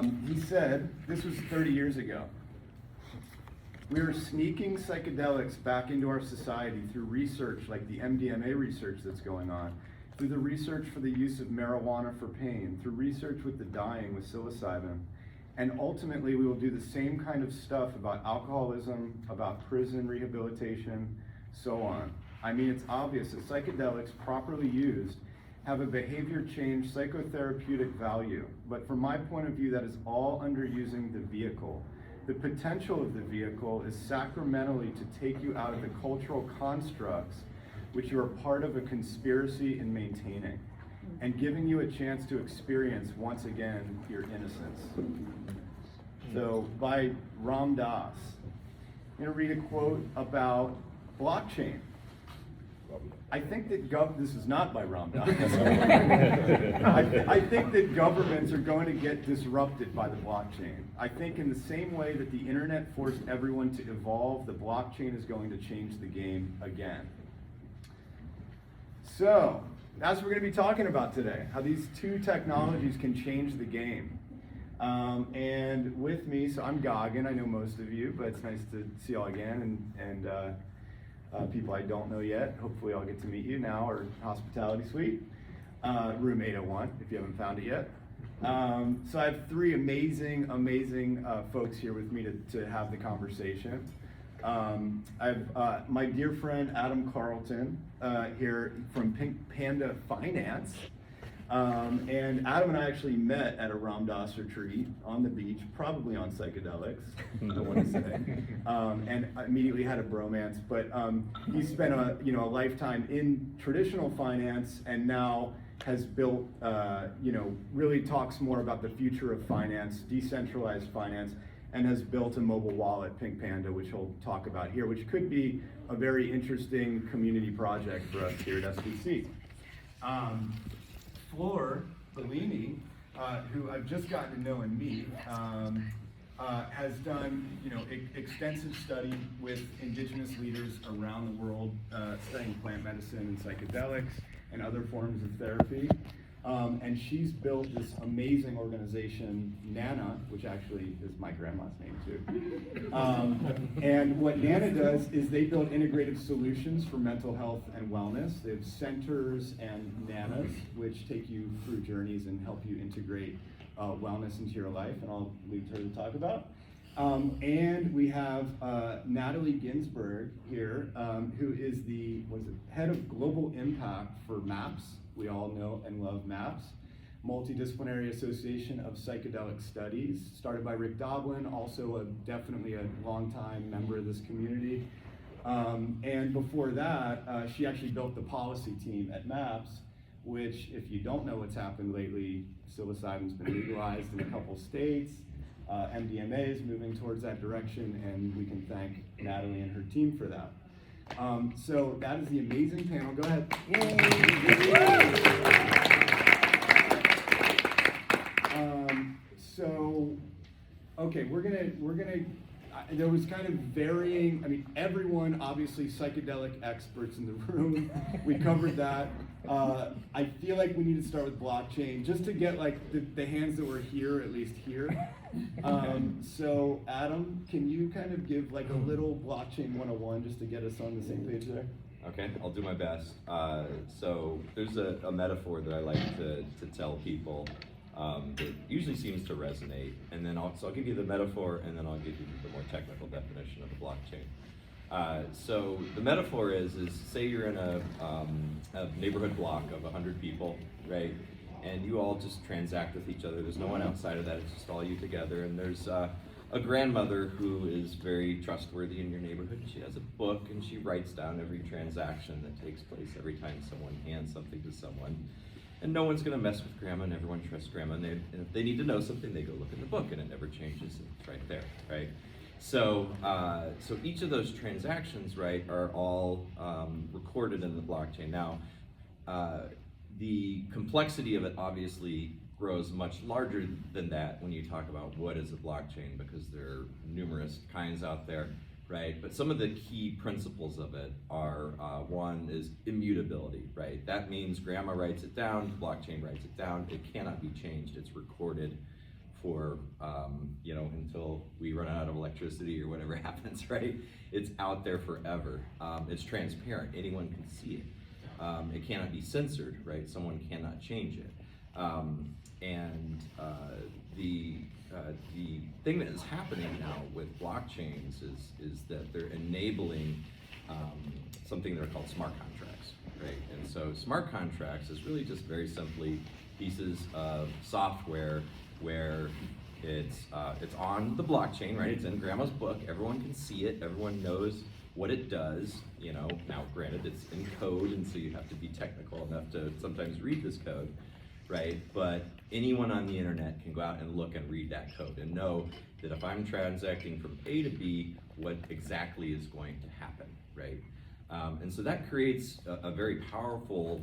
He said, this was 30 years ago, we are sneaking psychedelics back into our society through research like the MDMA research that's going on, through the research for the use of marijuana for pain, through research with the dying with psilocybin. And ultimately, we will do the same kind of stuff about alcoholism, about prison rehabilitation, so on. I mean, it's obvious that psychedelics, properly used, have a behavior change psychotherapeutic value. But from my point of view, that is all underusing the vehicle. The potential of the vehicle is sacramentally to take you out of the cultural constructs which you are part of a conspiracy in maintaining, and giving you a chance to experience once again your innocence. So by Ram Dass, I'm going to read a quote about blockchain. I think that this is not by Ram Dass. I think that governments are going to get disrupted by the blockchain. I think in the same way that the internet forced everyone to evolve, the blockchain is going to change the game again. So, that's what we're going to be talking about today, how these two technologies can change the game. And with me, so I'm Gagan, I know most of you, but it's nice to see you all again, and people I don't know yet. Hopefully I'll get to meet you now, or Hospitality Suite, room 801, if you haven't found it yet. So I have three amazing folks here with me to have the conversation. I have my dear friend Adam Carlton here from PinkPanda Finance. And Adam and I actually met at a Ram Dass retreat on the beach, probably on psychedelics, I want to say, and immediately had a bromance. But he spent a lifetime in traditional finance, and now has built, really talks more about the future of finance, decentralized finance, and has built a mobile wallet, PinkPanda, which he'll talk about here, which could be a very interesting community project for us here at SBC. Flor Bellini, who I've just gotten to know and meet, has done extensive study with indigenous leaders around the world, studying plant medicine and psychedelics and other forms of therapy. And she's built this amazing organization, Nana, which actually is my grandma's name too. And what Nana does is they build integrative solutions for mental health and wellness. They have centers and Nanas, which take you through journeys and help you integrate wellness into your life, and I'll leave her to talk about. And we have Natalie Ginsberg here, who is the head of global impact for MAPS. We all know and love MAPS, Multidisciplinary Association of Psychedelic Studies, started by Rick Doblin, also definitely a longtime member of this community. And before that, she actually built the policy team at MAPS, which, if you don't know what's happened lately, psilocybin's been legalized in a couple states. MDMA is moving towards that direction, and we can thank Natalie and her team for that. So that is the amazing panel. Go ahead. Okay, we're gonna. There was kind of varying. I mean, everyone obviously psychedelic experts in the room. We covered that. I feel like we need to start with blockchain just to get like the hands that were here at least here. So Adam, can you kind of give like a little blockchain 101 just to get us on the same page there? Okay, I'll do my best. So there's a metaphor that I like to tell people that usually seems to resonate, and then I'll give you the metaphor, and then I'll give you the more technical definition of the blockchain. So the metaphor is say you're in a neighborhood block of 100 people, right? And you all just transact with each other. There's no one outside of that. It's just all you together. And there's a grandmother who is very trustworthy in your neighborhood. She has a book, and she writes down every transaction that takes place every time someone hands something to someone. And no one's going to mess with grandma, and everyone trusts grandma. And if they need to know something, they go look in the book, and it never changes. It's right there, right? So each of those transactions, right, are all recorded in the blockchain. Now, the complexity of it obviously grows much larger than that when you talk about what is a blockchain, because there are numerous kinds out there, right? But some of the key principles of it are, one is immutability, right? That means grandma writes it down, the blockchain writes it down, it cannot be changed, it's recorded for, until we run out of electricity or whatever happens, right? It's out there forever. It's transparent, anyone can see it. It cannot be censored, right? Someone cannot change it. The thing that is happening now with blockchains is that they're enabling something that are called smart contracts, right? And so smart contracts is really just very simply pieces of software where it's on the blockchain, right? It's in grandma's book, everyone can see it, everyone knows what it does, now granted it's in code, and so you have to be technical enough to sometimes read this code, right? But anyone on the internet can go out and look and read that code and know that if I'm transacting from A to B, what exactly is going to happen, right? And so that creates a very powerful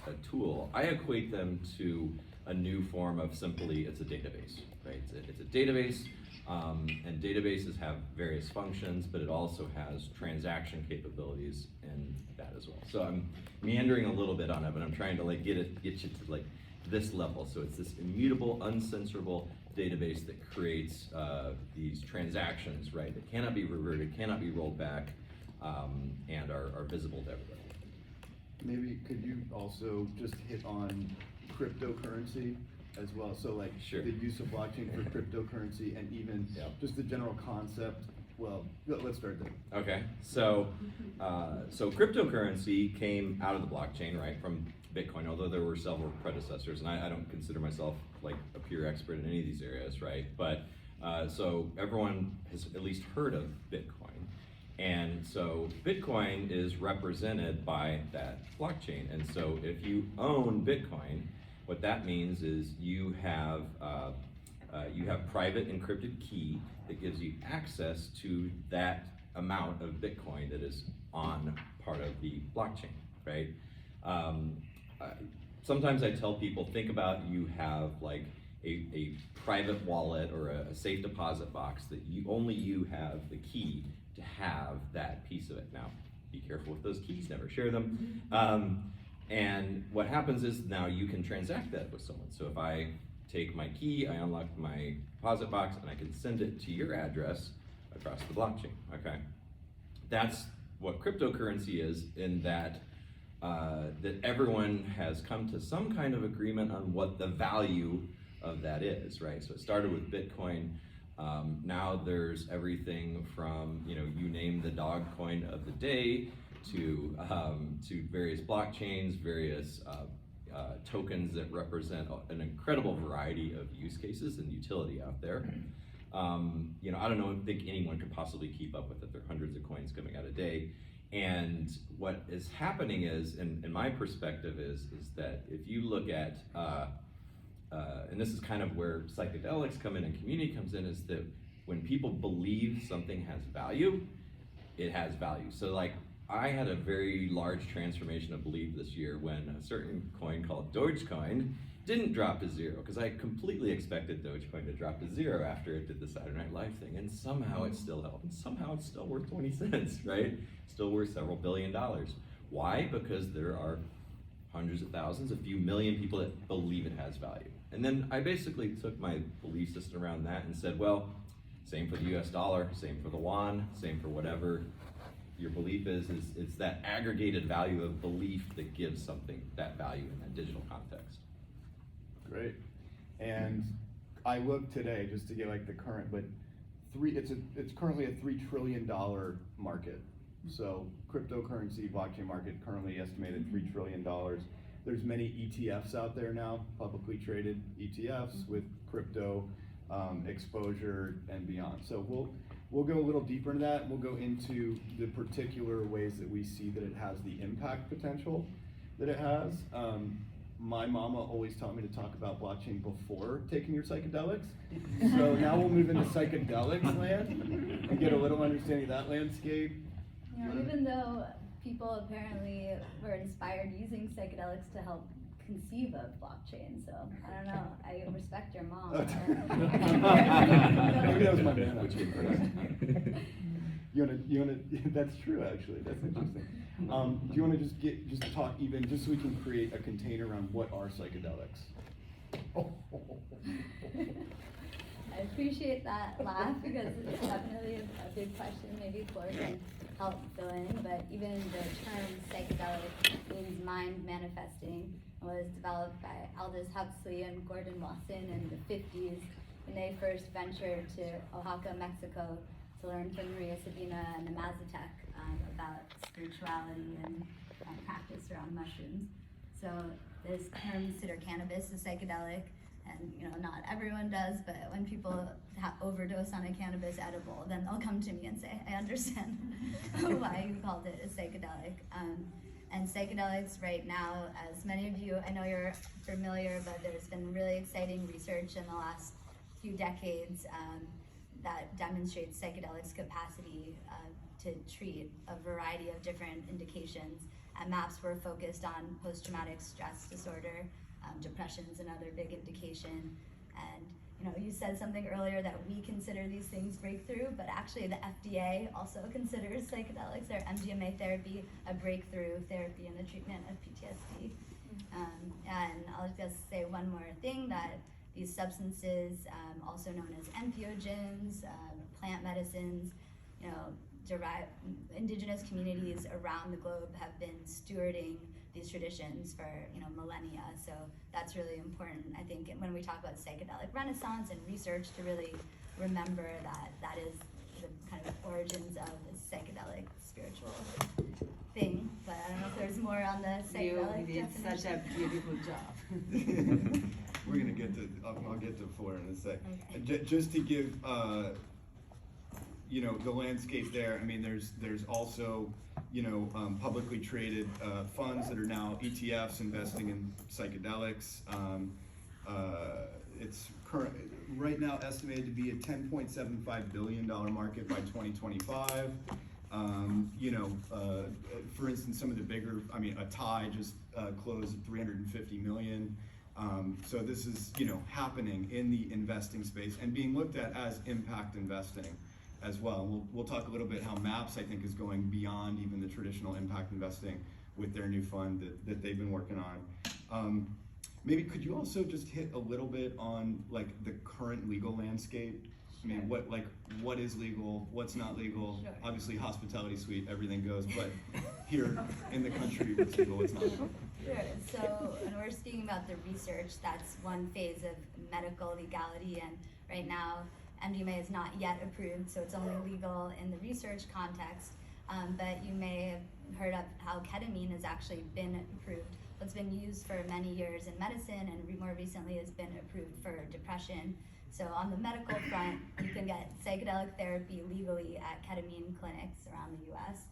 a tool. I equate them to a new form of simply, it's a database, right? It's a database, and databases have various functions, but it also has transaction capabilities in that as well. So I'm meandering a little bit on it, but I'm trying to get you to this level. So it's this immutable, uncensorable database that creates these transactions, right? That cannot be reverted, cannot be rolled back, and are visible to everybody. Maybe could you also just hit on cryptocurrency as well? So Sure. The use of blockchain for cryptocurrency, and even just the general concept. Well, let's start there. Okay, so cryptocurrency came out of the blockchain, right, from Bitcoin, although there were several predecessors, and I don't consider myself a pure expert in any of these areas, right? But so everyone has at least heard of Bitcoin. And so Bitcoin is represented by that blockchain. And so if you own Bitcoin, what that means is you have private encrypted key that gives you access to that amount of Bitcoin that is on part of the blockchain, right? Sometimes I tell people, think about you have a private wallet or a safe deposit box that only you have the key to have that piece of it. Now, be careful with those keys, never share them. And what happens is now you can transact that with someone. So if I take my key, I unlock my deposit box, and I can send it to your address across the blockchain, okay? That's what cryptocurrency is, in that that everyone has come to some kind of agreement on what the value of that is, right? So it started with Bitcoin. Now there's everything from, you name the dog coin of the day to various blockchains, various tokens that represent an incredible variety of use cases and utility out there. I don't think anyone could possibly keep up with it. There are hundreds of coins coming out a day. And what is happening is, in my perspective, is that if you look at, and this is kind of where psychedelics come in and community comes in, is that when people believe something has value, it has value. So I had a very large transformation of belief this year when a certain coin called Dogecoin didn't drop to zero, because I completely expected Dogecoin to drop to zero after it did the Saturday Night Live thing, and somehow it still held, and somehow it's still worth 20 cents, right? Still worth several $billion. Why? Because there are hundreds of thousands, a few million people that believe it has value. And then I basically took my belief system around that and said, well, same for the US dollar, same for the yuan, same for whatever your belief is it's that aggregated value of belief that gives something that value in that digital context. Great. And I looked today just to get the current, but it's currently a $3 trillion market. So cryptocurrency blockchain market currently estimated $3 trillion. There's many ETFs out there now, publicly traded ETFs with crypto exposure and beyond. So we'll go a little deeper into that, and we'll go into the particular ways that we see that it has the impact potential that it has. My mama always taught me to talk about blockchain before taking your psychedelics. So now we'll move into psychedelics land and get a little understanding of that landscape. Even though people apparently were inspired using psychedelics to help conceive of blockchain, so I don't know. I respect your mom. Maybe that was my man. You wanna? That's true, actually. That's interesting. Do you want to just talk even just so we can create a container around what are psychedelics? I appreciate that laugh because it's definitely a big question. Maybe Flora can help fill in, but even the term psychedelic means mind manifesting and was developed by Aldous Huxley and Gordon Wasson in the 50s when they first ventured to Oaxaca, Mexico to learn from Maria Sabina and the Mazatec about spirituality and practice around mushrooms. So this term consider cannabis a psychedelic, and not everyone does, but when people overdose on a cannabis edible, then they'll come to me and say, I understand why you called it a psychedelic. And psychedelics right now, as many of you, I know you're familiar, but there's been really exciting research in the last few decades that demonstrates psychedelics' capacity to treat a variety of different indications. At MAPS, we're focused on post-traumatic stress disorder, depression's another big indication. And you said something earlier that we consider these things breakthrough, but actually the FDA also considers psychedelics or MDMA therapy a breakthrough therapy in the treatment of PTSD. And I'll just say one more thing, that these substances, also known as entheogens, plant medicines, indigenous communities around the globe have been stewarding these traditions for millennia. So that's really important, I think, when we talk about psychedelic renaissance and research, to really remember that that is the kind of origins of the psychedelic spiritual thing. But I don't know if there's more on the psychedelic You did definition. such a beautiful job. We're gonna get to, I'll get to Flora in a sec. Okay. Just to give, the landscape there, I mean, there's also, publicly traded funds that are now ETFs investing in psychedelics. It's right now estimated to be a $10.75 billion market by 2025. For instance, some of the bigger, a Thai just closed at 350 million. So this is, happening in the investing space and being looked at as impact investing as well. We'll talk a little bit how MAPS, I think, is going beyond even the traditional impact investing with their new fund that they've been working on. Maybe could you also just hit a little bit on the current legal landscape? I mean, what is legal, what's not legal? Sure. Obviously, hospitality suite, everything goes, but here in the country, what's legal, what's not legal? Sure. So when we're speaking about the research, that's one phase of medical legality, and right now MDMA is not yet approved, so it's only legal in the research context. But you may have heard of how ketamine has actually been approved. It's been used for many years in medicine, and more recently has been approved for depression. So on the medical front, you can get psychedelic therapy legally at ketamine clinics around the US.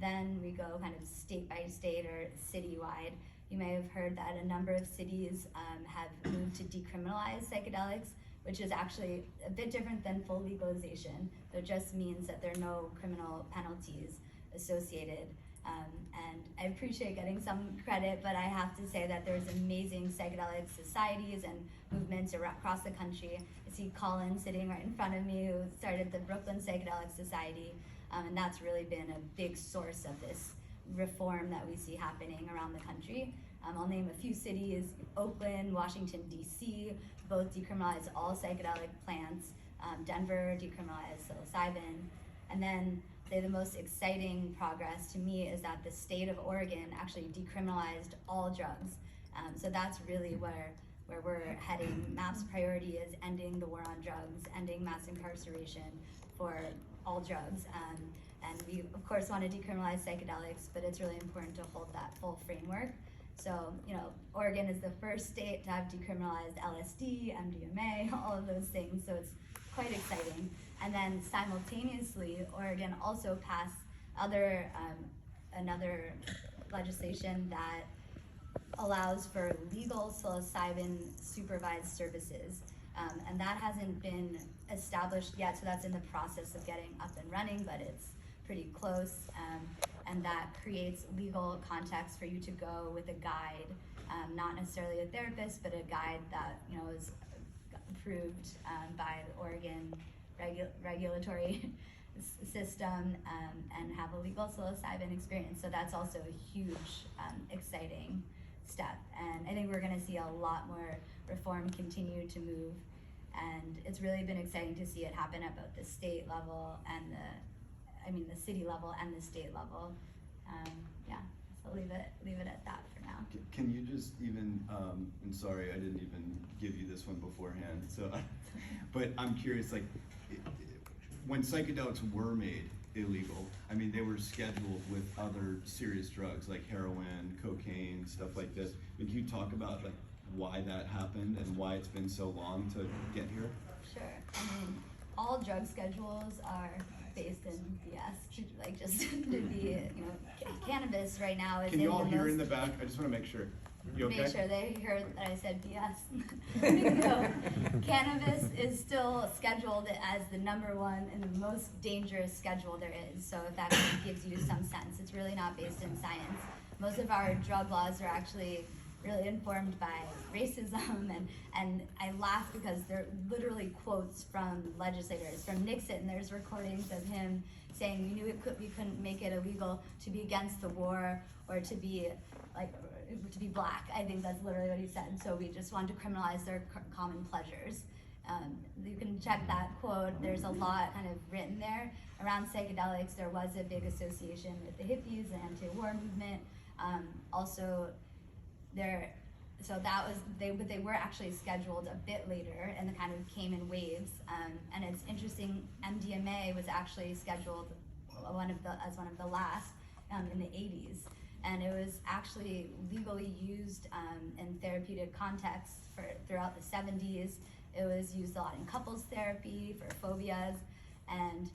Then we go kind of state by state or citywide. You may have heard that a number of cities have moved to decriminalize psychedelics, which is actually a bit different than full legalization. So it just means that there are no criminal penalties associated. And I appreciate getting some credit, but I have to say that there's amazing psychedelic societies and movements across the country. I see Colin sitting right in front of me, who started the Brooklyn Psychedelic Society, and that's really been a big source of this reform that we see happening around the country. I'll name a few cities: Oakland, Washington, DC, both decriminalize all psychedelic plants. Denver decriminalized psilocybin. And then the most exciting progress to me is that the state of Oregon actually decriminalized all drugs. So that's really where we're heading. MAP's priority is ending the war on drugs, ending mass incarceration for all drugs. And we, of course, want to decriminalize psychedelics, but it's really important to hold that full framework. So, Oregon is the first state to have decriminalized LSD, MDMA, all of those things, so it's quite exciting. And then simultaneously, Oregon also passed another legislation that allows for legal psilocybin supervised services. And that hasn't been established yet, so that's in the process of getting up and running, but it's pretty close. And that creates legal context for you to go with a guide, not necessarily a therapist, but a guide that is approved by the Oregon regulatory system, and have a legal psilocybin experience. So that's also a huge, exciting step. And I think we're going to see a lot more reform continue to move. And it's really been exciting to see it happen at both the state level and the city level and the state level. Yeah, so leave it at that for now. Can you just even, and sorry, I didn't even give you this one beforehand, so, but I'm curious, like, when psychedelics were made illegal, I mean, they were scheduled with other serious drugs like heroin, cocaine, stuff like this. Can you talk about like why that happened and why it's been so long to get here? Sure. I mean, all drug schedules are based in BS. Like just to be, cannabis right now is. Can you all hear in the back? I just want to make sure. You okay? Make sure they heard that I said BS. So, cannabis is still scheduled as the #1 and the most dangerous schedule there is. So if that kind of gives you some sense, it's really not based in science. Most of our drug laws are actually really informed by racism, and I laugh because they're literally quotes from legislators. From Nixon, there's recordings of him saying we knew we couldn't make it illegal to be against the war or to be black. I think that's literally what he said. So we just wanted to criminalize their common pleasures. You can check that quote. There's a lot kind of written there around psychedelics. There was a big association with the hippies, the anti-war movement. But they were actually scheduled a bit later, and it kind of came in waves. And it's interesting, MDMA was actually scheduled as one of the last in the 80s. And it was actually legally used in therapeutic contexts throughout the 70s. It was used a lot in couples therapy for phobias, and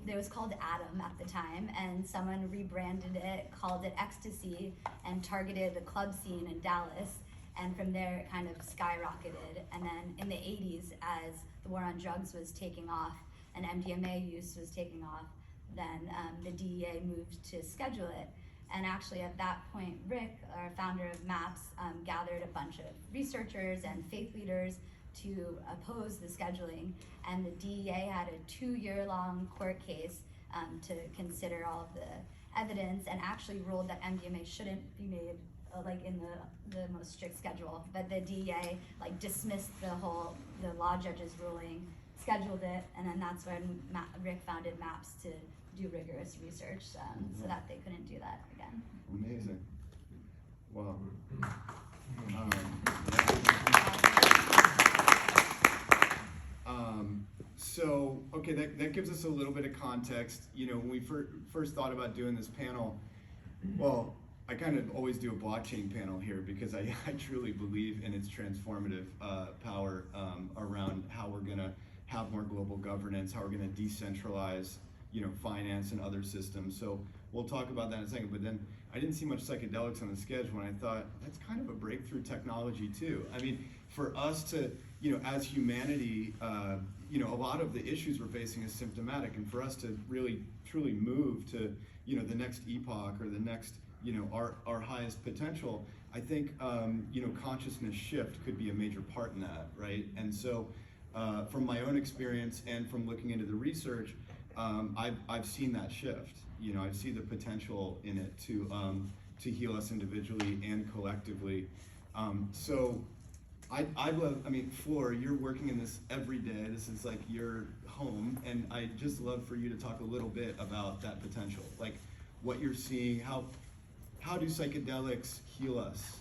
it was called Adam at the time, and someone rebranded it, called it ecstasy, and targeted the club scene in Dallas, and from there it kind of skyrocketed. And then in the 80s, as the war on drugs was taking off and MDMA use was taking off, then the DEA moved to schedule it. And actually at that point, Rick, our founder of MAPS, gathered a bunch of researchers and faith leaders to oppose the scheduling. And the DEA had a 2-year-long court case to consider all of the evidence, and actually ruled that MDMA shouldn't be made in the most strict schedule. But the DEA dismissed the law judge's ruling, scheduled it, and then that's when Rick founded MAPS to do rigorous research so that they couldn't do that again. Amazing. Wow. So, okay, that gives us a little bit of context. When we first thought about doing this panel, well, I kind of always do a blockchain panel here because I truly believe in its transformative power around how we're going to have more global governance, how we're going to decentralize finance and other systems. So we'll talk about that in a second, but then I didn't see much psychedelics on the schedule, and I thought that's kind of a breakthrough technology too. I mean, for us to, as humanity, a lot of the issues we're facing is symptomatic, and for us to really, truly move to, the next epoch or the next, our highest potential, I think, consciousness shift could be a major part in that, right? And so from my own experience and from looking into the research, I've seen that shift. I see the potential in it to heal us individually and collectively. So I'd love, Flora, you're working in this every day. This is like your home, and I'd just love for you to talk a little bit about that potential, like what you're seeing, how do psychedelics heal us,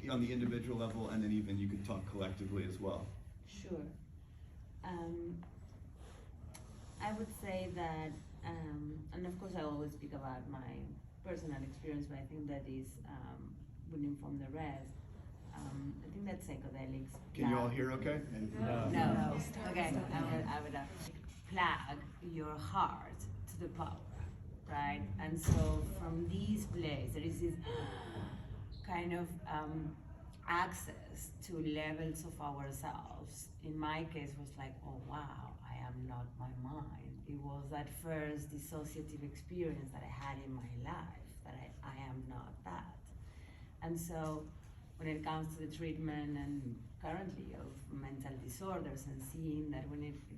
on the individual level, and then even you could talk collectively as well. Sure. I would say that, and of course I always speak about my personal experience, but I think that is would inform the rest. I think that psychedelics. Can you all hear okay? No. Okay, I would plug your heart to the power, right? And so from this place, there is this kind of access to levels of ourselves. In my case, was like, oh wow, I am not my mind. It was that first dissociative experience that I had in my life, that I am not that. And so when it comes to the treatment and currently of mental disorders, and seeing that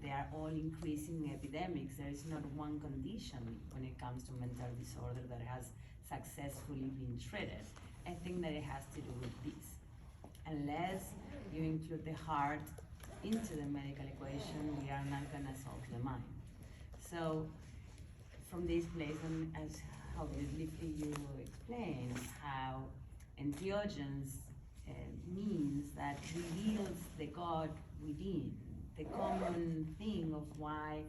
they are all increasing epidemics, there is not one condition when it comes to mental disorder that has successfully been treated. I think that it has to do with this. Unless you include the heart into the medical equation, we are not gonna solve the mind. So from this place, and as how briefly you explained, how entheogens means that reveals the God within. The common thing of why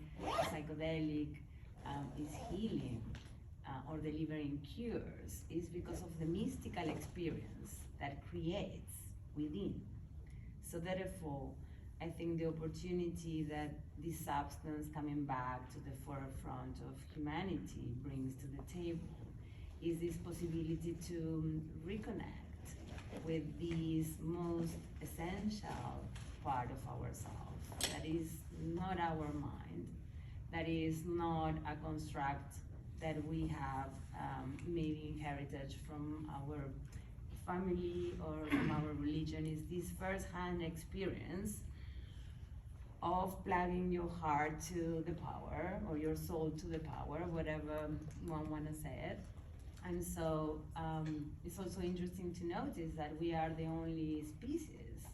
psychedelic is healing or delivering cures is because of the mystical experience that creates within. So therefore, I think the opportunity that this substance coming back to the forefront of humanity brings to the table is this possibility to reconnect with this most essential part of ourselves that is not our mind, that is not a construct that we have maybe inherited from our family or from our religion. Is this first-hand experience of plugging your heart to the power or your soul to the power, whatever one want to say it. And so it's also interesting to notice that we are the only species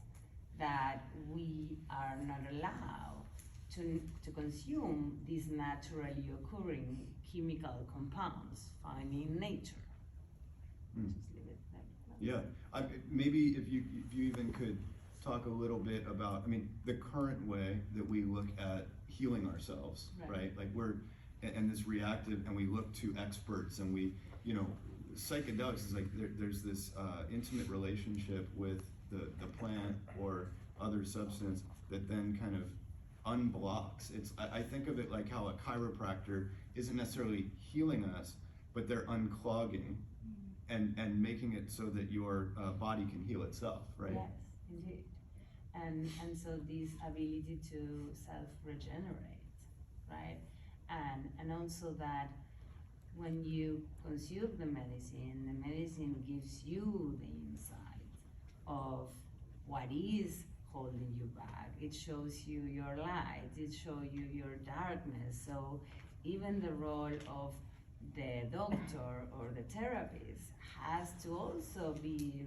that we are not allowed to consume these naturally occurring chemical compounds found in nature. Mm. Just leave it there. Yeah, maybe if you even could talk a little bit about, I mean, the current way that we look at healing ourselves, right? Like and this reactive, and we look to experts, and we, psychedelics is like, there's this intimate relationship with the plant or other substance that then kind of unblocks. I think of it like how a chiropractor isn't necessarily healing us, but they're unclogging and making it so that your body can heal itself, right? Yes, indeed. And so this ability to self-regenerate, right? And also that when you consume the medicine gives you the insight of what is holding you back. It shows you your light, it shows you your darkness. So even the role of the doctor or the therapist has to also be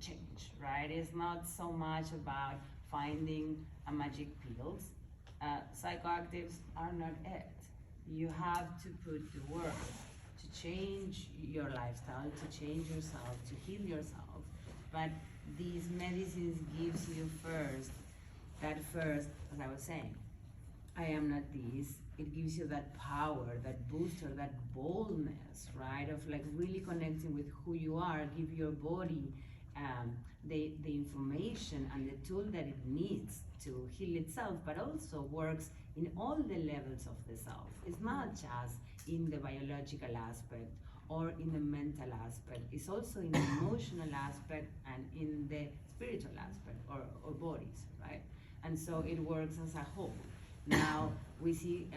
changed, right? It's not so much about finding a magic pills. Psychoactives are not it. You have to put the work to change your lifestyle, to change yourself, to heal yourself. But these medicines gives you first, as I was saying, I am not this. It gives you that power, that booster, that boldness, right? Of like really connecting with who you are, give your body the information and the tool that it needs to heal itself, but also works in all the levels of the self. It's not just in the biological aspect or in the mental aspect, it's also in the emotional aspect and in the spiritual aspect or bodies, right? And so it works as a whole. Now we see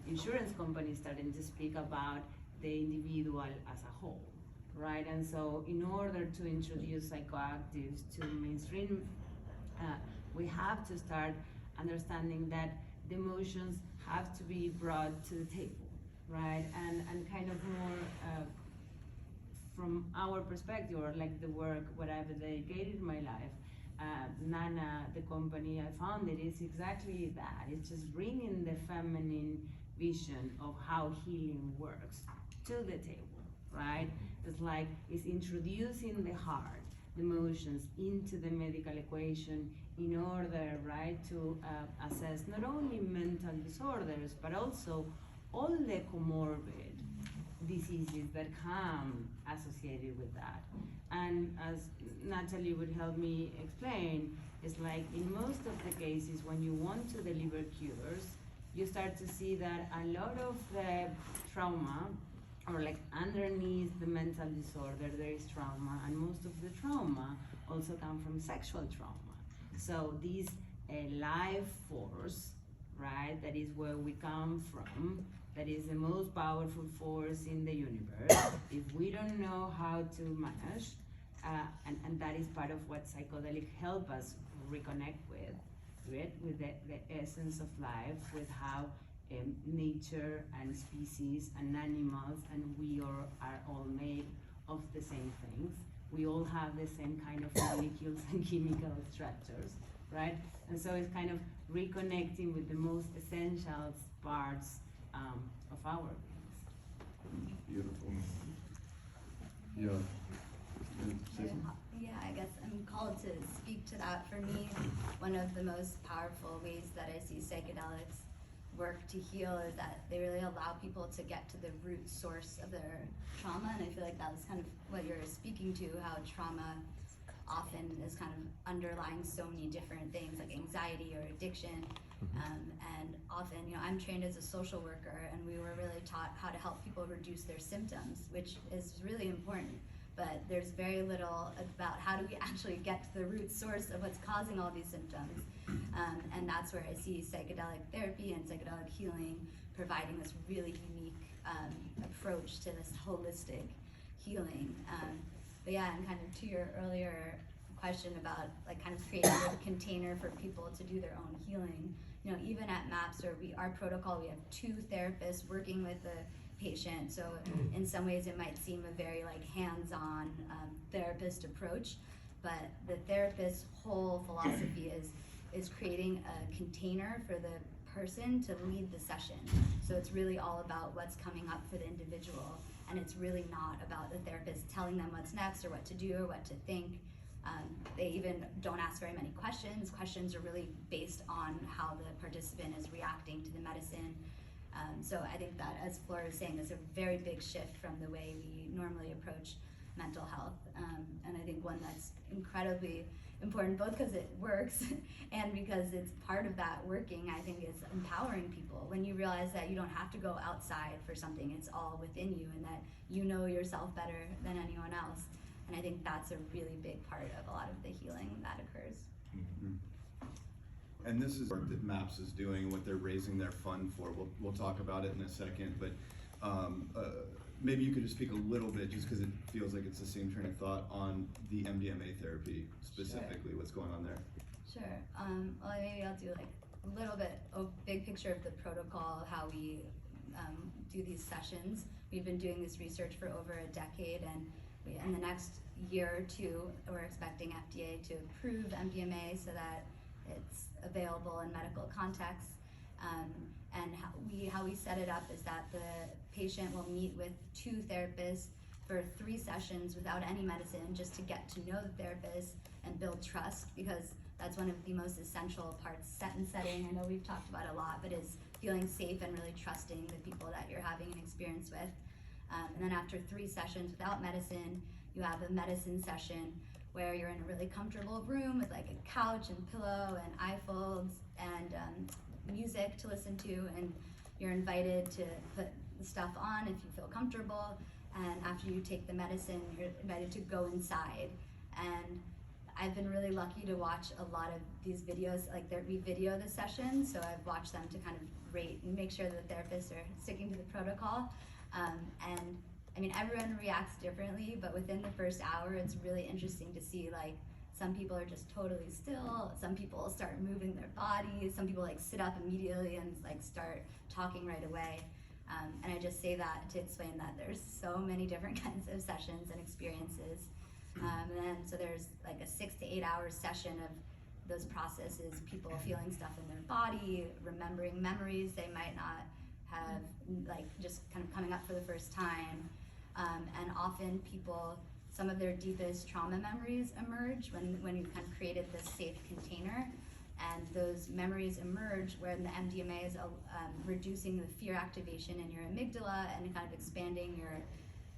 insurance companies starting to speak about the individual as a whole, right? And so in order to introduce psychoactives to mainstream, we have to start understanding that the emotions have to be brought to the table, right? And kind of more from our perspective, or like the work, what I've dedicated my life, Nana, the company I founded, is exactly that. It's just bringing the feminine vision of how healing works to the table, right? It's like it's introducing the heart, the emotions into the medical equation in order, right, to assess not only mental disorders, but also all the comorbid diseases that come associated with that. And as Natalie would help me explain, it's like in most of the cases when you want to deliver cures, you start to see that a lot of the trauma, or like underneath the mental disorder, there is trauma, and most of the trauma also come from sexual trauma. So this life force, right, that is where we come from, that is the most powerful force in the universe. If we don't know how to manage, and that is part of what psychedelic help us reconnect with the essence of life, with how nature and species and animals and we are all made of the same things. We all have the same kind of molecules and chemical structures, right? And so it's kind of reconnecting with the most essential parts of our beings. Beautiful. Yeah. Say something? Yeah, I guess I'm called to speak to that. For me, one of the most powerful ways that I see psychedelics work to heal is that they really allow people to get to the root source of their trauma. And I feel like that was kind of what you're speaking to, how trauma often is kind of underlying so many different things like anxiety or addiction. And often, you know, I'm trained as a social worker, and we were really taught how to help people reduce their symptoms, which is really important. But there's very little about how do we actually get to the root source of what's causing all these symptoms. And that's where I see psychedelic therapy and psychedelic healing providing this really unique approach to this holistic healing. But yeah, and kind of to your earlier question about like kind of creating a container for people to do their own healing. You know, even at MAPS, or our protocol, we have 2 therapists working with the patient. So in some ways it might seem a very like hands-on therapist approach, but the therapist's whole philosophy is creating a container for the person to lead the session. So it's really all about what's coming up for the individual, and it's really not about the therapist telling them what's next or what to do or what to think. They even don't ask very many questions. Questions are really based on how the participant is reacting to the medicine. So I think that, as Flora was saying, is a very big shift from the way we normally approach mental health. And I think one that's incredibly important, both because it works and because it's part of that working, I think, is empowering people. When you realize that you don't have to go outside for something, it's all within you, and that you know yourself better than anyone else. And I think that's a really big part of a lot of the healing that occurs. Mm-hmm. And this is work that MAPS is doing, what they're raising their fund for. We'll talk about it in a second, but maybe you could just speak a little bit, just because it feels like it's the same train of thought, on the MDMA therapy specifically. Sure. What's going on there? Sure. Well, maybe I'll do like a little bit of big picture of the protocol, of how we do these sessions. We've been doing this research for over a decade, and in the next year or two, we're expecting FDA to approve MDMA so that it's available in medical contexts. And how we set it up is that the patient will meet with 2 therapists for 3 sessions without any medicine, just to get to know the therapist and build trust, because that's one of the most essential parts, set and setting. I know we've talked about it a lot, but is feeling safe and really trusting the people that you're having an experience with. And then after 3 sessions without medicine, you have a medicine session where you're in a really comfortable room with like a couch and pillow and eye folds and music to listen to, and you're invited to put the stuff on if you feel comfortable. And after you take the medicine, you're invited to go inside. And I've been really lucky to watch a lot of these videos, like we video the sessions, so I've watched them to kind of rate and make sure that the therapists are sticking to the protocol. And I mean, everyone reacts differently, but within the first hour, it's really interesting to see, like, some people are just totally still, some people start moving their bodies, some people like sit up immediately and like start talking right away. And I just say that to explain that there's so many different kinds of sessions and experiences. And then, so there's like a 6 to 8 hour session of those processes, people feeling stuff in their body, remembering memories they might not have, like just kind of coming up for the first time. And often people, some of their deepest trauma memories emerge when you've kind of created this safe container. And those memories emerge when the MDMA is reducing the fear activation in your amygdala and kind of expanding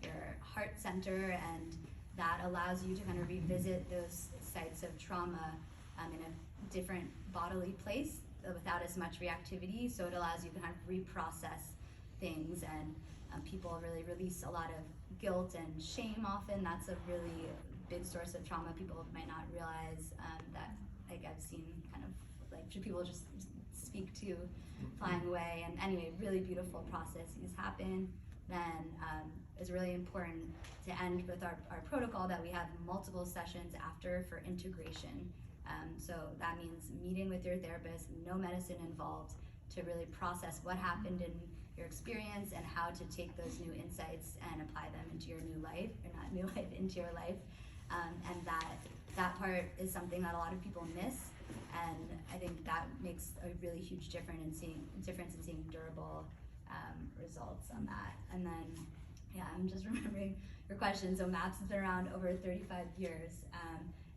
your heart center, and that allows you to kind of revisit those sites of trauma in a different bodily place without as much reactivity. So it allows you to kind of reprocess things, and people really release a lot of guilt and shame often. That's a really big source of trauma. People might not realize that, like I've seen kind of like people just speak to flying away. And anyway, really beautiful processes happen. Then it's really important to end with our protocol that we have multiple sessions after for integration. So that means meeting with your therapist, no medicine involved, to really process what happened in your experience and how to take those new insights and apply them into your new life, or not new life, into your life. And that part is something that a lot of people miss And I think that makes a really huge difference in seeing durable results on that. And then, yeah, I'm just remembering your question. So MAPS has been around over 35 years,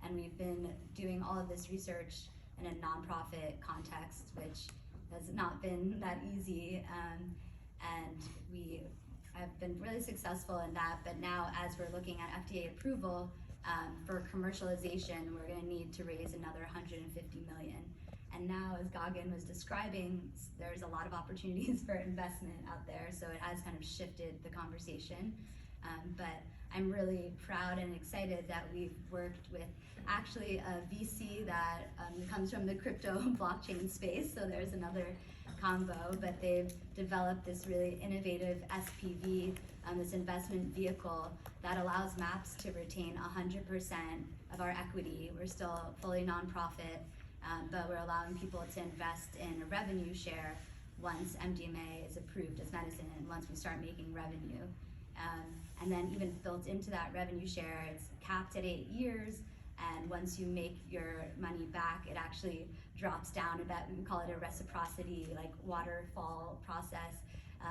and we've been doing all of this research in a nonprofit context, which has not been that easy. And we have been really successful in that, but now as we're looking at FDA approval for commercialization, we're gonna need to raise another 150 million. And now, as Gagan was describing, there's a lot of opportunities for investment out there, so it has kind of shifted the conversation. But I'm really proud and excited that we've worked with actually a VC that comes from the crypto blockchain space, so there's another combo, but they've developed this really innovative SPV, this investment vehicle that allows MAPS to retain 100% of our equity. We're still fully nonprofit, but we're allowing people to invest in a revenue share once MDMA is approved as medicine and once we start making revenue. And then even built into that revenue share, it's capped at 8 years, and once you make your money back, it actually drops down a bit. We call it a reciprocity, like waterfall process.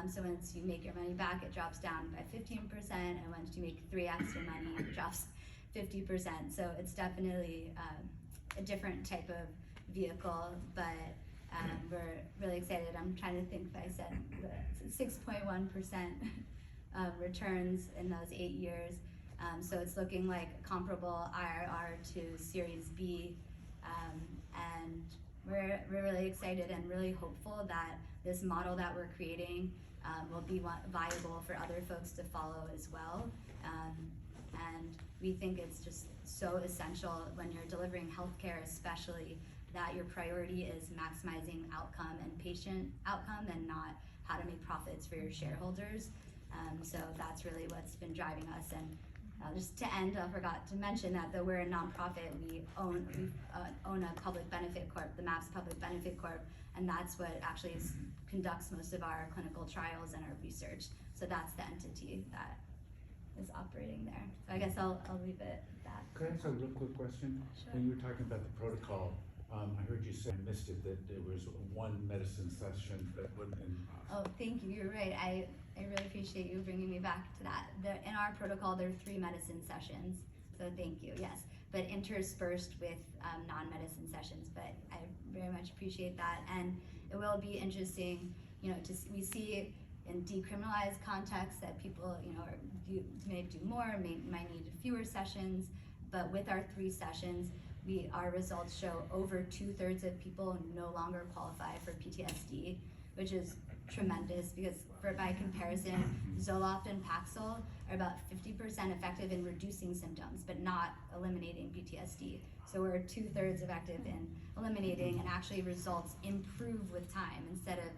So once you make your money back, it drops down by 15%, and once you make 3x your money, it drops 50%. So it's definitely a different type of vehicle, but we're really excited. I'm trying to think if I said 6.1% returns in those 8 years. So it's looking like a comparable IRR to Series B, and we're really excited and really hopeful that this model that we're creating will be viable for other folks to follow as well. And we think it's just so essential when you're delivering healthcare, especially, that your priority is maximizing outcome and patient outcome and not how to make profits for your shareholders. So that's really what's been driving us. And just to end, I forgot to mention that though we're a nonprofit, we own a public benefit corp, the MAPS Public Benefit Corp, and that's what actually conducts most of our clinical trials and our research. So that's the entity that is operating there. So I guess I'll leave it at that. Could I ask a real quick question? Sure. When you were talking about the protocol, I heard you say, I missed it, that there was one medicine session that would, Oh, thank you, you're right. I really appreciate you bringing me back to that. In our protocol, there are 3 medicine sessions, so thank you, yes. But interspersed with non-medicine sessions, but I very much appreciate that. And it will be interesting, we see in decriminalized contexts that people, may do more, might need fewer sessions, but with our 3 sessions, our results show over 2/3 of people no longer qualify for PTSD, which is tremendous because by comparison, Zoloft and Paxil are about 50% effective in reducing symptoms, but not eliminating PTSD. So we're 2/3 effective in eliminating, and actually results improve with time instead of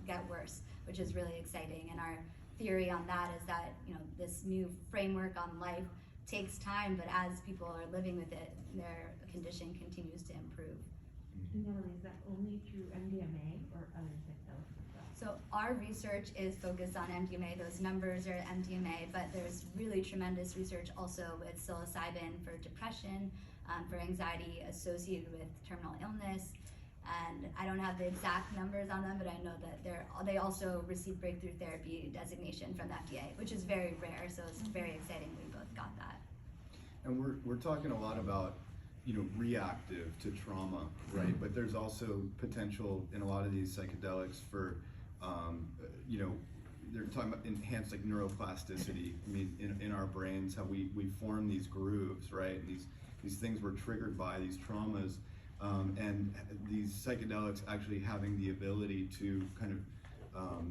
get worse, which is really exciting. And our theory on that is that, this new framework on life takes time, but as people are living with it, their condition continues to improve. And Natalie, is that only through MDMA or other psychedelics as well? So our research is focused on MDMA. Those numbers are MDMA, but there's really tremendous research also with psilocybin for depression, for anxiety associated with terminal illness. And I don't have the exact numbers on them, but I know that they also receive breakthrough therapy designation from the FDA, which is very rare, so it's very exciting we both got that. And we're talking a lot about, reactive to trauma, right? But there's also potential in a lot of these psychedelics for, they're talking about enhanced like neuroplasticity. I mean, in our brains, how we form these grooves, right? These things were triggered by these traumas, and these psychedelics actually having the ability to kind of,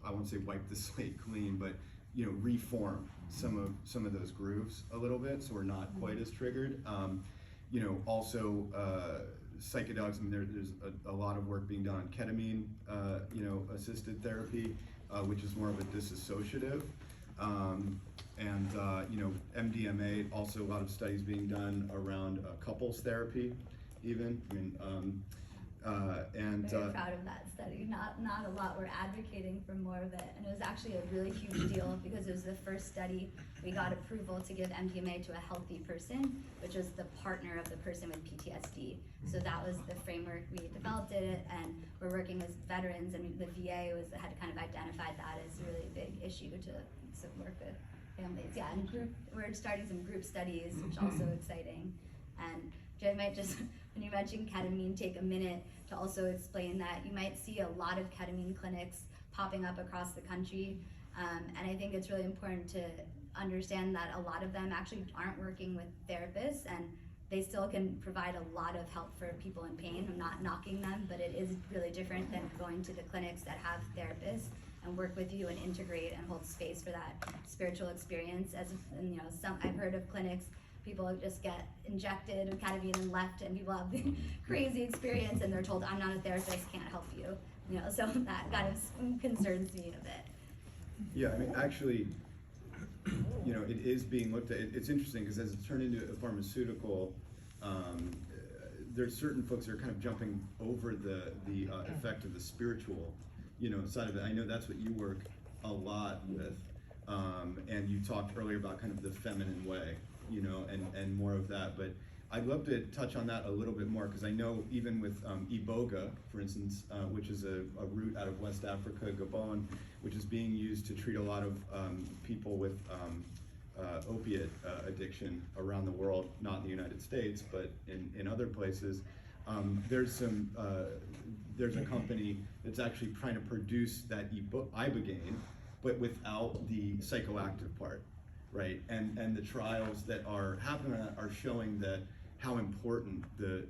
I won't say wipe the slate clean, but reform some of those grooves a little bit, so we're not quite as triggered. Also psychedelics. I mean, there's a lot of work being done on ketamine, assisted therapy, which is more of a disassociative. And MDMA. Also, a lot of studies being done around couples therapy, even. I mean, Very proud of that study. not a lot were advocating for more of it, and it was actually a really huge deal because it was the first study we got approval to give MDMA to a healthy person, which was the partner of the person with PTSD. So that was the framework we developed it, and we're working with veterans, and the VA had kind of identified that as a really big issue to work with families. Yeah, and we're starting some group studies, which is also exciting. And Jay might just, when you mentioned ketamine, take a minute to also explain that you might see a lot of ketamine clinics popping up across the country. And I think it's really important to understand that a lot of them actually aren't working with therapists, and they still can provide a lot of help for people in pain. I'm not knocking them, but it is really different than going to the clinics that have therapists and work with you and integrate and hold space for that spiritual experience. And you know, I've heard of clinics, people just get injected with ketamine and left, and people have the crazy experience, and they're told, I'm not a therapist, can't help you. You know, so that kind of concerns me a bit. Yeah, I mean, actually, you know, it is being looked at. It's interesting because as it's turned into a pharmaceutical, there's certain folks that are kind of jumping over the effect of the spiritual, you know, side of it. I know that's what you work a lot with, and you talked earlier about kind of the feminine way, you know, and more of that. But I'd love to touch on that a little bit more, because I know even with Iboga, for instance, which is a root out of West Africa, Gabon, which is being used to treat a lot of people with opiate addiction around the world, not in the United States, but in other places. There's a company that's actually trying to produce that ibogaine, but without the psychoactive part, right? And the trials that are happening are showing that how important the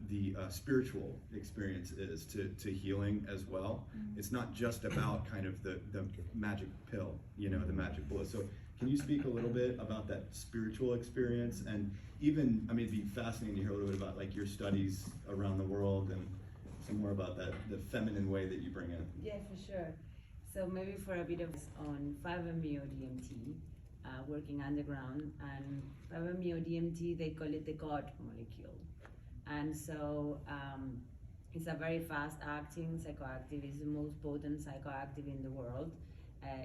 spiritual experience is to healing as well. It's not just about kind of the magic pill, you know, the magic bullet. So can you speak a little bit about that spiritual experience? And even, I mean, it'd be fascinating to hear a little bit about like your studies around the world and some more about that, the feminine way that you bring in. Yeah, for sure. So maybe for a bit of on 5-MeO-DMT, working underground, and 5-MeO-DMT, they call it the God molecule. And so it's a very fast-acting psychoactive. It's the most potent psychoactive in the world.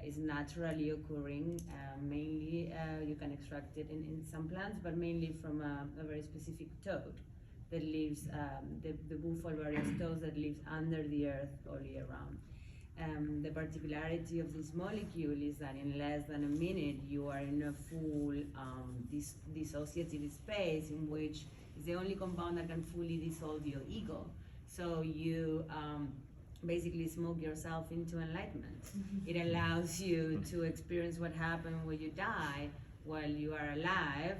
It's naturally occurring. Mainly, you can extract it in some plants, but mainly from a very specific toad that lives, the Bufalvarius toad that lives under the earth all year round. The particularity of this molecule is that in less than a minute you are in a full dissociative space, in which it's the only compound that can fully dissolve your ego. So you basically smoke yourself into enlightenment. It allows you to experience what happened when you die while you are alive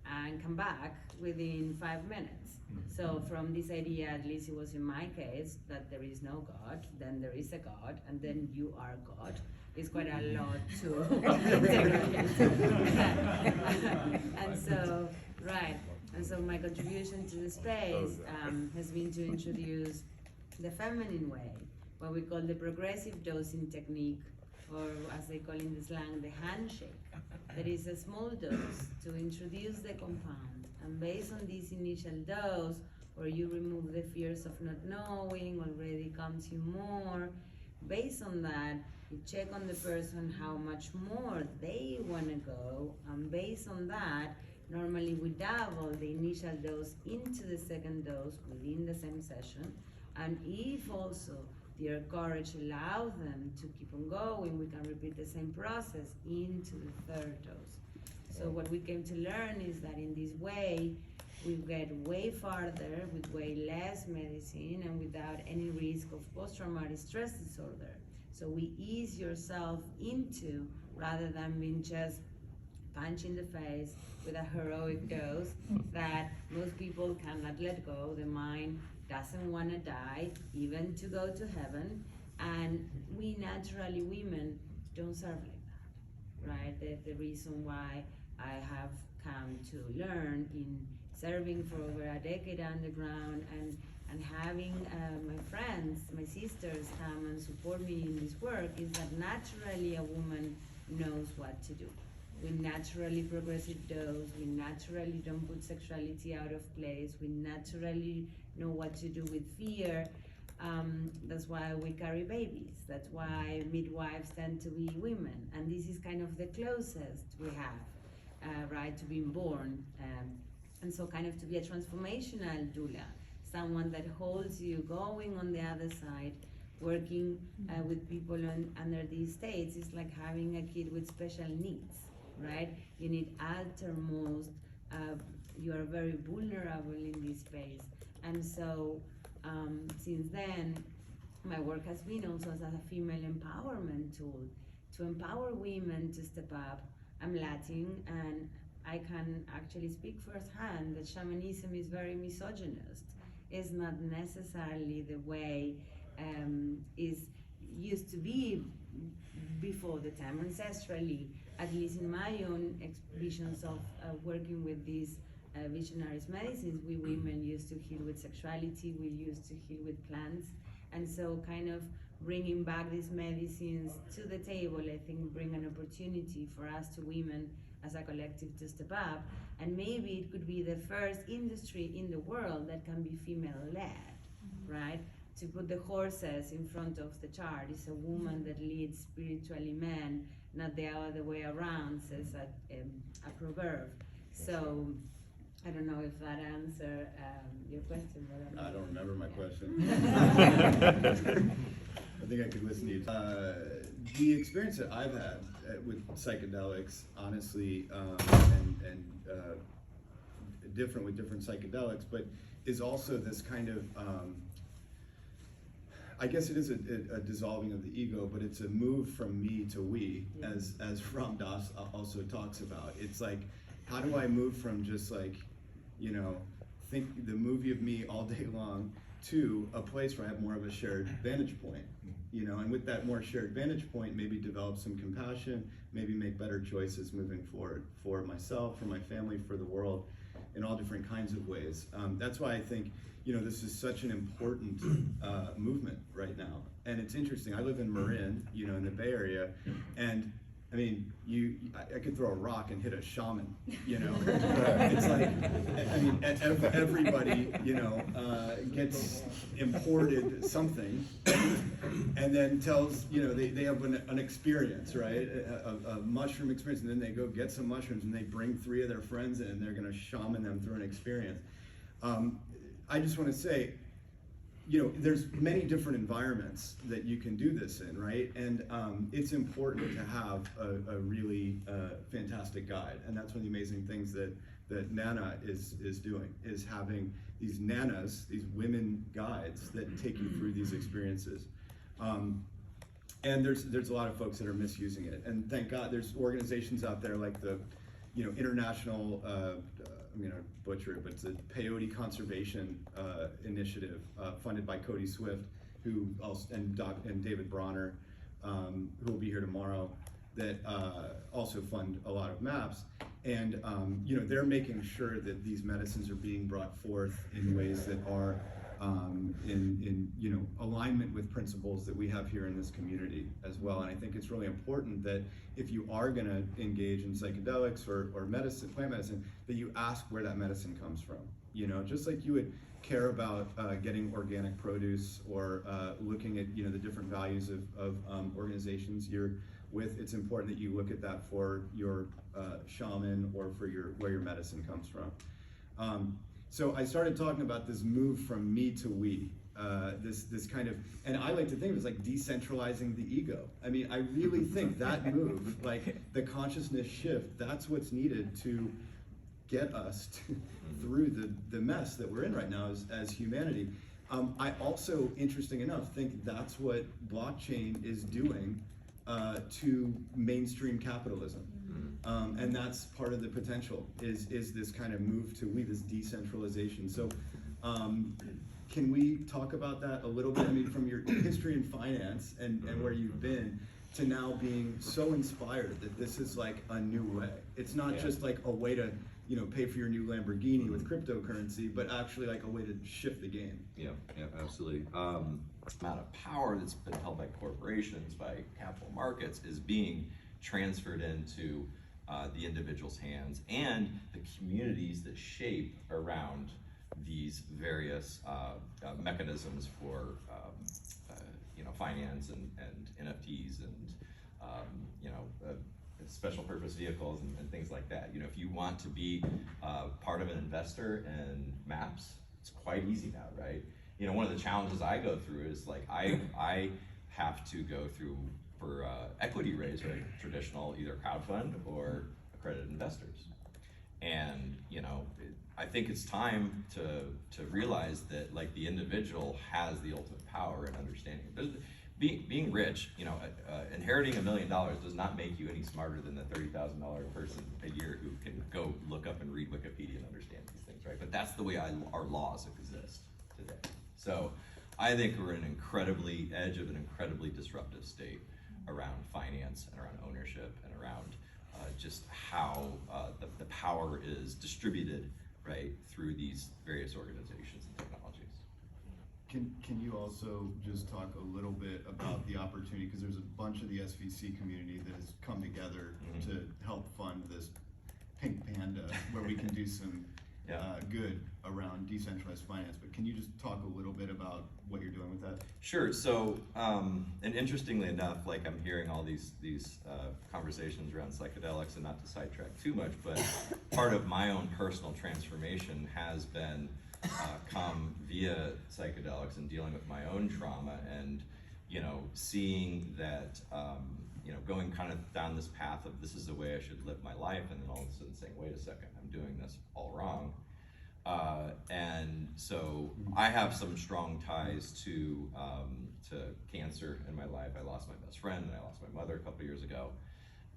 and come back within 5 minutes. So from this idea, at least it was in my case, that there is no God, then there is a God, and then you are God. It's quite a lot to integrate. And so, right, and so my contribution to the space has been to introduce the feminine way, what we call the progressive dosing technique, or as they call in the slang, the handshake. That is a small dose to introduce the compound. And based on this initial dose, where you remove the fears of not knowing, already comes you more. Based on that, you check on the person how much more they want to go, and based on that, normally we double the initial dose into the second dose within the same session. And if also their courage allows them to keep on going, we can repeat the same process into the third dose. So what we came to learn is that in this way, we get way farther with way less medicine and without any risk of post-traumatic stress disorder. So we ease yourself into, rather than being just punched in the face with a heroic dose that most people cannot let go. The mind doesn't want to die, even to go to heaven. And we naturally, women, don't serve like that, right? The reason why I have come to learn in serving for over a decade underground and having my friends, my sisters come and support me in this work is that naturally a woman knows what to do. We naturally progressive dose, we naturally don't put sexuality out of place, we naturally know what to do with fear. That's why we carry babies. That's why midwives tend to be women. And this is kind of the closest we have, right, to being born. And so kind of to be a transformational doula, someone that holds you going on the other side, working with people under these states is like having a kid with special needs, right? You need uttermost, you are very vulnerable in this space. And so since then, my work has been also as a female empowerment tool to empower women to step up. I'm Latin, and I can actually speak firsthand that shamanism is very misogynist. It's not necessarily the way is used to be before the time, ancestrally, at least in my own visions of working with these visionaries medicines. We women used to heal with sexuality, we used to heal with plants, and so kind of bringing back these medicines to the table, I think bring an opportunity for us to women as a collective to step up, and maybe it could be the first industry in the world that can be female-led, right? To put the horses in front of the chart. It's a woman that leads spiritually men, not the other way around, says a proverb. So I don't know if that answers your question. But I don't remember my question. I think I could listen to you. The experience that I've had with psychedelics, honestly, and different with different psychedelics, but is also this kind of, I guess it is a dissolving of the ego, but it's a move from me to we, as Ram Dass also talks about. It's like, how do I move from just like, you know, think the movie of me all day long to a place where I have more of a shared vantage point, you know, and with that more shared vantage point, maybe develop some compassion, maybe make better choices moving forward for myself, for my family, for the world, in all different kinds of ways. That's why I think, you know, this is such an important movement right now. And it's interesting, I live in Marin, you know, in the Bay Area, and I mean, I could throw a rock and hit a shaman, you know. It's like, I mean, everybody, you know, gets imported something, and then tells, you know, they have an experience, right? A mushroom experience, and then they go get some mushrooms, and they bring 3 of their friends in, and they're gonna shaman them through an experience. I just wanna say, you know, there's many different environments that you can do this in, right? And it's important to have a really fantastic guide. And that's one of the amazing things that Nana is doing, is having these nanas, these women guides that take you through these experiences. And there's a lot of folks that are misusing it. And thank God there's organizations out there like the, you know, International, I'm gonna butcher it, but it's a Peyote Conservation Initiative funded by Cody Swift, who also, and David Bronner, who will be here tomorrow, that also fund a lot of maps. And you know, they're making sure that these medicines are being brought forth in ways that are in you know, alignment with principles that we have here in this community as well. And I think it's really important that if you are going to engage in psychedelics or medicine, plant medicine, that you ask where that medicine comes from. You know, just like you would care about getting organic produce or looking at, you know, the different values of organizations you're with, it's important that you look at that for your shaman or for where your medicine comes from. So I started talking about this move from me to we, this kind of, and I like to think of it as like decentralizing the ego. I mean, I really think that move, like the consciousness shift, that's what's needed to get us through the mess that we're in right now as humanity. I also, interesting enough, think that's what blockchain is doing to mainstream capitalism. And that's part of the potential, is this kind of move to we, this decentralization. So can we talk about that a little bit? I mean, from your history in finance and where you've been to now being so inspired that this is like a new way. It's not just like a way to, you know, pay for your new Lamborghini with cryptocurrency, but actually like a way to shift the game. Yeah, absolutely. Amount of power that's been held by corporations, by capital markets, is being transferred into the individual's hands and the communities that shape around these various mechanisms for finance and NFTs and special purpose vehicles and things like that. If you want to be part of an investor in maps, it's quite easy now, right? One of the challenges I go through is like I have to go through for equity raise, right? Traditional either crowdfund or accredited investors. And I think it's time to realize that like the individual has the ultimate power and understanding. Being rich, inheriting $1 million does not make you any smarter than the $30,000 person a year who can go look up and read Wikipedia and understand these things, right? But that's the way our laws exist today. So I think we're in an edge of an incredibly disruptive state around finance and around ownership and around just how the power is distributed, right, through these various organizations and technologies. Can you also just talk a little bit about the opportunity, because there's a bunch of the SVC community that has come together to help fund this PinkPanda, where we can do some good around decentralized finance, but can you just talk a little bit about what you're doing with that? Sure. So, and interestingly enough, like I'm hearing all these conversations around psychedelics, and not to sidetrack too much, but part of my own personal transformation has been come via psychedelics and dealing with my own trauma, and seeing that going kind of down this path of this is the way I should live my life, and then all of a sudden saying, wait a second, I'm doing this all wrong. And so I have some strong ties to cancer in my life. I lost my best friend, and I lost my mother a couple years ago.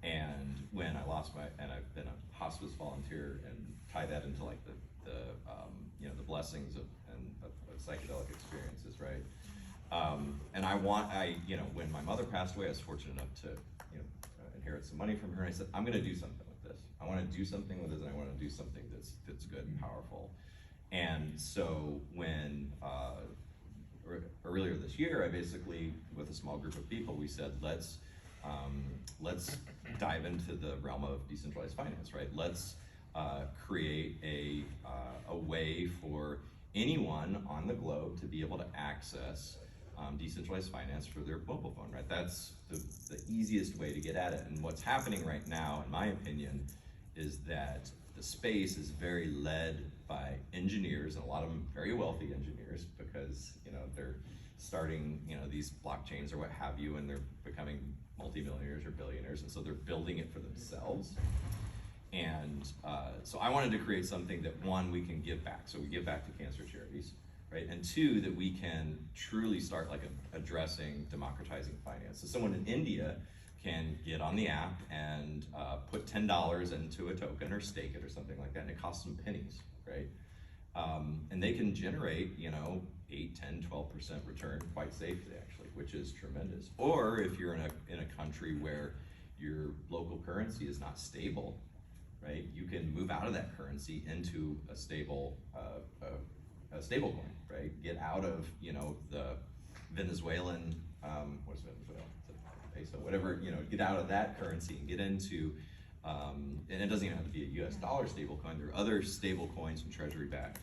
And when I lost and I've been a hospice volunteer, and tie that into like the blessings of psychedelic experiences, right? And when my mother passed away, I was fortunate enough to inherit some money from her, and I said, I'm going to do something with this. I want to do something with this, and I want to do something that's good and powerful. And so when earlier this year, I basically, with a small group of people, we said, let's dive into the realm of decentralized finance, right? Let's create a way for anyone on the globe to be able to access decentralized finance for their mobile phone, right? That's the easiest way to get at it. And what's happening right now, in my opinion, is that the space is very led by engineers, and a lot of them very wealthy engineers, because they're starting these blockchains or what have you, and they're becoming multimillionaires or billionaires, and so they're building it for themselves. And so I wanted to create something that, one, we can give back, so we give back to cancer charities, right? And two, that we can truly start like addressing democratizing finance. So someone in India can get on the app and put $10 into a token or stake it or something like that, and it costs them pennies, right? And they can generate 8, 10, 12% return quite safely, actually, which is tremendous. Or if you're in a country where your local currency is not stable, right, you can move out of that currency into a stable coin, right? Get out of the Venezuelan what's Venezuela? Peso, whatever, get out of that currency and get into and it doesn't even have to be a US dollar stable coin. There are other stable coins and treasury-backed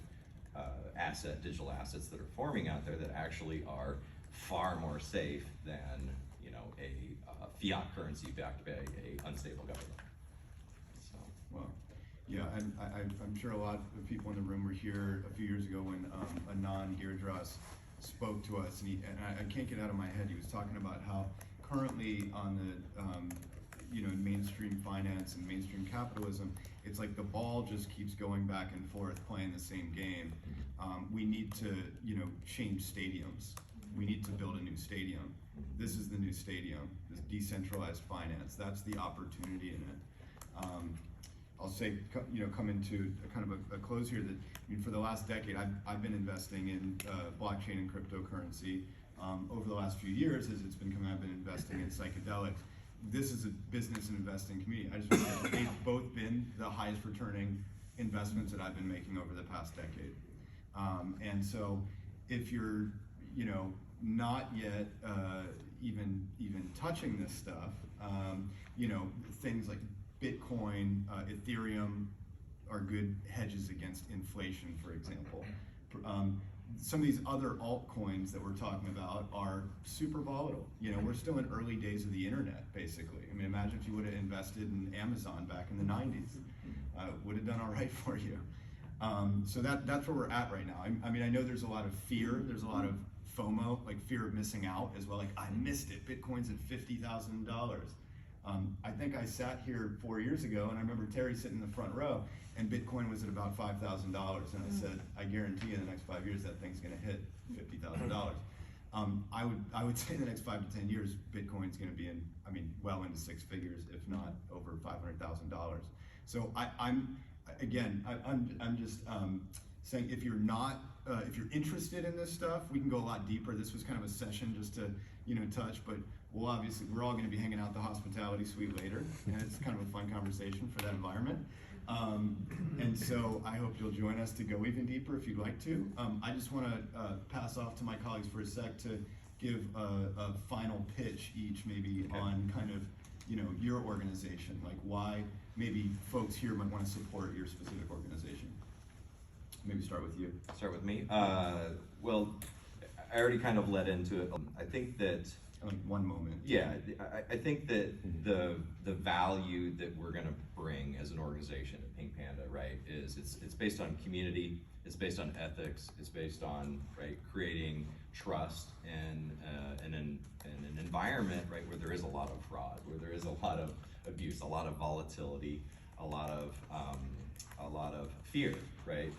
digital assets that are forming out there that actually are far more safe than a fiat currency backed by a unstable government. So. Well, yeah, and I'm sure a lot of people in the room were here a few years ago when Anand Giridharadas spoke to us, and I can't get out of my head. He was talking about how currently on the mainstream finance and mainstream capitalism, it's like the ball just keeps going back and forth playing the same game. We need to change stadiums. We need to build a new stadium. This is the new stadium, this decentralized finance. That's the opportunity in it. I'll say, coming to kind of a close here, that for the last decade, I've been investing in blockchain and cryptocurrency. Over the last few years, as it's been coming, I've been investing in psychedelics. This is a business and investing community. I just want to say they've both been the highest returning investments that I've been making over the past decade. And so if you're, not yet even touching this stuff, things like Bitcoin, Ethereum are good hedges against inflation, for example. some of these other altcoins that we're talking about are super volatile. You know, we're still in early days of the internet, basically. I mean, imagine if you would have invested in Amazon back in the 90s. Would have done all right for you. So that's where we're at right now. I mean, I know there's a lot of fear, there's a lot of FOMO, like fear of missing out as well. Like, I missed it, Bitcoin's at $50,000. I think I sat here 4 years ago, and I remember Terry sitting in the front row, and Bitcoin was at about $5,000, and I said, I guarantee you in the next 5 years that thing's gonna hit $50,000. I would say in the next 5 to 10 years, Bitcoin's gonna be in, I mean, well into six figures, if not over $500,000. So I'm just saying, if you're not, if you're interested in this stuff, we can go a lot deeper. This was kind of a session just to, you know, touch, but we're all going to be hanging out the hospitality suite later, and it's kind of a fun conversation for that environment. And so I hope you'll join us to go even deeper if you'd like to. I just want to pass off to my colleagues for a sec to give a final pitch each, maybe on kind of, you know, your organization, like why maybe folks here might want to support your specific organization. Maybe start with you. Start with me. Well, I already kind of led into it. I think that, Like one moment. yeah, I think that the value that we're going to bring as an organization at PinkPanda, right, is it's based on community, it's based on ethics, it's based on, right, creating trust and an environment, right, where there is a lot of fraud, where there is a lot of abuse, a lot of volatility, a lot of fear, right?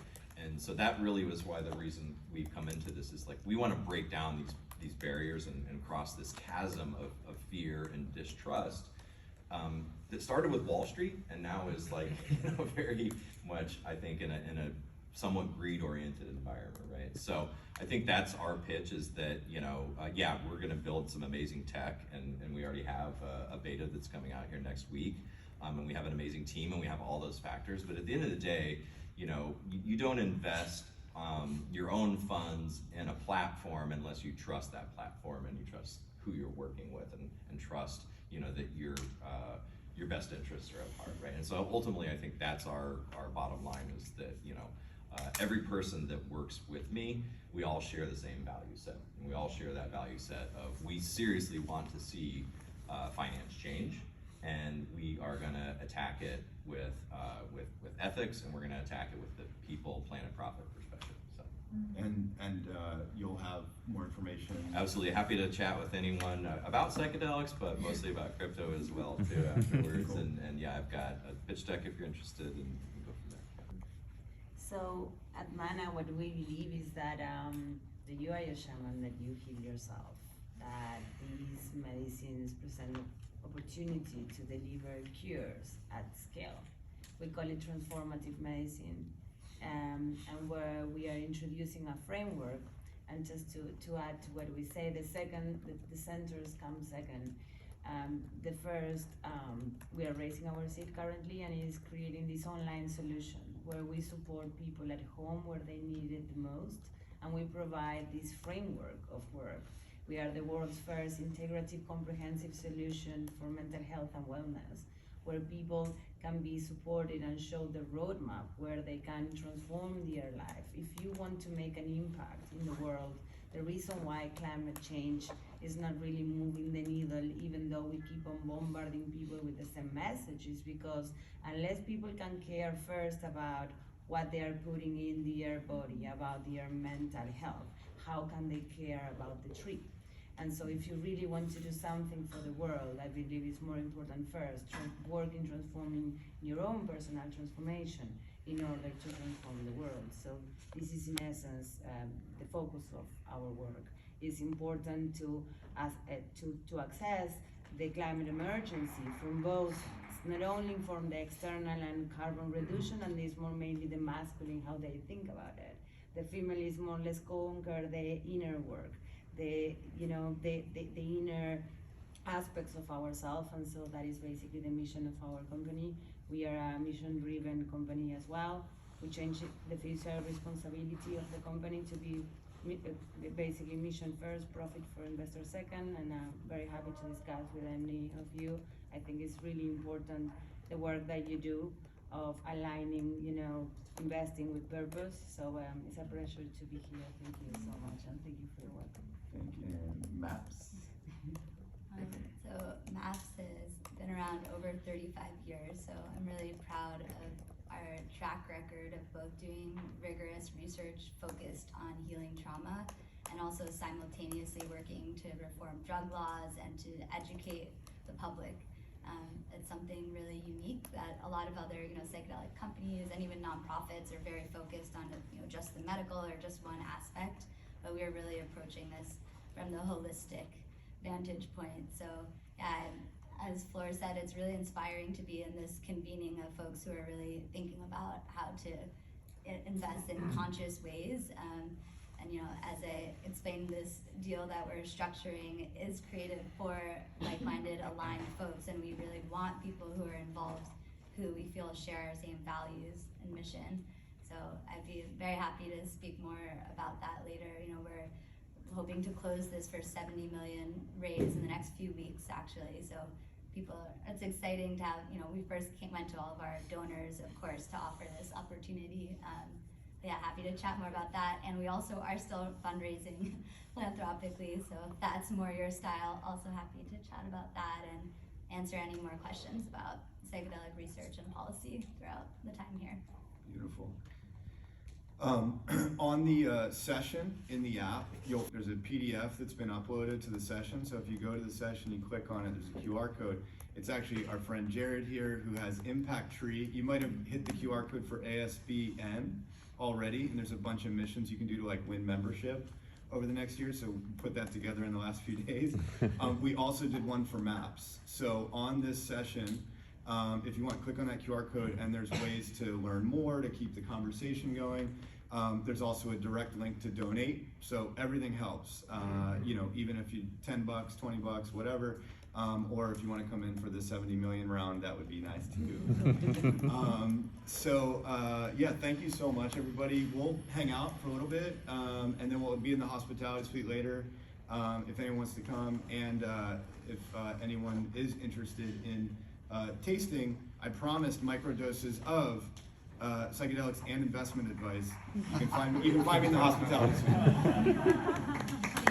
And so that really was why the reason we've come into this is like, we want to break down these barriers and cross this chasm of fear and distrust that started with Wall Street and now is like, you know, very much, I think, in a somewhat greed-oriented environment, right? So I think that's our pitch, is that, you know, yeah, we're going to build some amazing tech, and we already have a beta that's coming out here next week, and we have an amazing team, and we have all those factors. But at the end of the day, you know, you don't invest your own funds in a platform unless you trust that platform and you trust who you're working with, and trust, you know, that your best interests are at heart, right? And so ultimately, I think that's our bottom line, is that, you know, every person that works with me, we all share the same value set, and we all share that value set of, we seriously want to see finance change, and we are going to attack it with ethics, and we're going to attack it with the people, planet, profit perspective. So. And you'll have more information. Absolutely, happy to chat with anyone about psychedelics, but mostly about crypto as well too afterwards. Cool. And yeah, I've got a pitch deck if you're interested, and we can go from there. So at Mana, what we believe is that that you are a shaman, that you heal yourself, that these medicines present opportunity to deliver cures at scale. We call it transformative medicine, and where we are introducing a framework. And just to add to what we say, the centers come second. The first, we are raising our seed currently, and is creating this online solution where we support people at home where they need it the most, and we provide this framework of work. We are the world's first integrative, comprehensive solution for mental health and wellness, where people can be supported and show the roadmap where they can transform their life. If you want to make an impact in the world, the reason why climate change is not really moving the needle, even though we keep on bombarding people with the same message, is because unless people can care first about what they are putting in their body, about their mental health, how can they care about the tree? And so if you really want to do something for the world, I believe it's more important first, work in transforming your own personal transformation in order to transform the world. So this is in essence the focus of our work. It's important to access the climate emergency from both sides, not only from the external and carbon reduction, and it's more mainly the masculine, how they think about it. The female is more or less conquer the inner work, the inner aspects of ourselves, and so that is basically the mission of our company. We are a mission-driven company as well. We changed the fiscal responsibility of the company to be basically mission first, profit for investor second, and I'm very happy to discuss with any of you. I think it's really important the work that you do of aligning, investing with purpose. So it's a pleasure to be here. Thank you so much, and thank you for your work. Thank you. And Maps. So MAPS has been around over 35 years, so I'm really proud of our track record of both doing rigorous research focused on healing trauma and also simultaneously working to reform drug laws and to educate the public. It's something really unique that a lot of other, psychedelic companies and even nonprofits are very focused on, just the medical or just one aspect, but we're really approaching this from the holistic vantage point. So, yeah, as Flor said, it's really inspiring to be in this convening of folks who are really thinking about how to invest in conscious ways. And as I explained, this deal that we're structuring is created for like-minded, aligned folks, and we really want people who are involved who we feel share our same values and mission. So I'd be very happy to speak more about that later. We're hoping to close this for 70 million raised in the next few weeks, actually. So it's exciting to have, we first went to all of our donors, of course, to offer this opportunity. Yeah, happy to chat more about that. And we also are still fundraising philanthropically, so if that's more your style, also happy to chat about that and answer any more questions about psychedelic research and policy throughout the time here. Beautiful. On the session in the app, there's a PDF that's been uploaded to the session. So if you go to the session, you click on it, there's a QR code. It's actually our friend Jared here who has Impact Tree. You might have hit the QR code for ASBN already, and there's a bunch of missions you can do to win membership over the next year, so we put that together in the last few days. We also did one for MAPS. So on this session, if you want, click on that QR code, and there's ways to learn more, to keep the conversation going. There's also a direct link to donate, so everything helps. Even if you $10, $20, whatever, or if you want to come in for the 70 million round, that would be nice too. Yeah, thank you so much, everybody. We'll hang out for a little bit, and then we'll be in the hospitality suite later if anyone wants to come, and if anyone is interested in tasting, I promised microdoses of psychedelics and investment advice. You can find me in the hospitality suite.